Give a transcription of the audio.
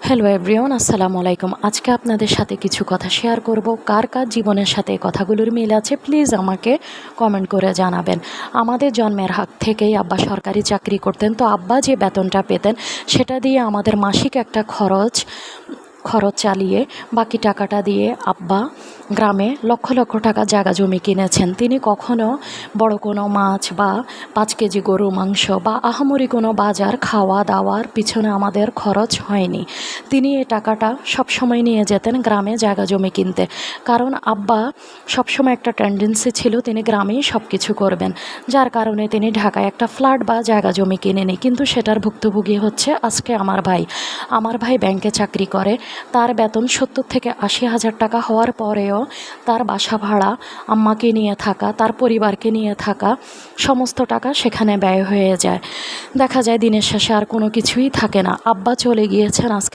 Hello everyone, আসসালামু আলাইকুম। আজকে আপনাদের সাথে কিছু কথা শেয়ার করব। কার কার জীবনের সাথে এই কথাগুলোর মিল আছে প্লিজ আমাকে কমেন্ট করে জানাবেন। আমাদের জন্মের হাত থেকেই আব্বা সরকারি চাকরি করতেন, তো আব্বা যে বেতনটা পেতেন সেটা দিয়ে আমাদের মাসিক একটা খরচ চালিয়ে বাকি টাকাটা দিয়ে আব্বা গ্রামে লক্ষ লক্ষ টাকা জায়গা জমি কিনেছেন। তিনি কখনো বড় কোনো মাছ বা 5 কেজি গরু মাংস বা আহামরি কোনো বাজার খাওয়া দাওয়ার পিছনে আমাদের খরচ হয়নি। তিনি এই টাকাটা সবসময় নিয়ে যেতেন গ্রামে জায়গা জমি কিনতে, কারণ আব্বা সবসময় একটা টেন্ডেন্সি ছিল তিনি গ্রামেই সব কিছু করবেন, যার কারণে তিনি ঢাকায় একটা ফ্ল্যাট বা জায়গা জমি কিনেনি। কিন্তু সেটার ভুক্তভোগী হচ্ছে আজকে আমার ভাই ব্যাংকে চাকরি করে। তার বেতন 70 থেকে 80 হাজার টাকা হওয়ার পরেও তার বাসা ভাড়া, আম্মাকে নিয়ে থাকা, তার পরিবারকে নিয়ে থাকা সমস্ত টাকা সেখানে ব্যয় হয়ে যায়। দেখা যায় দিনের শেষে আর কোনো কিছুই থাকে না। আব্বা চলে গিয়েছেন আজকে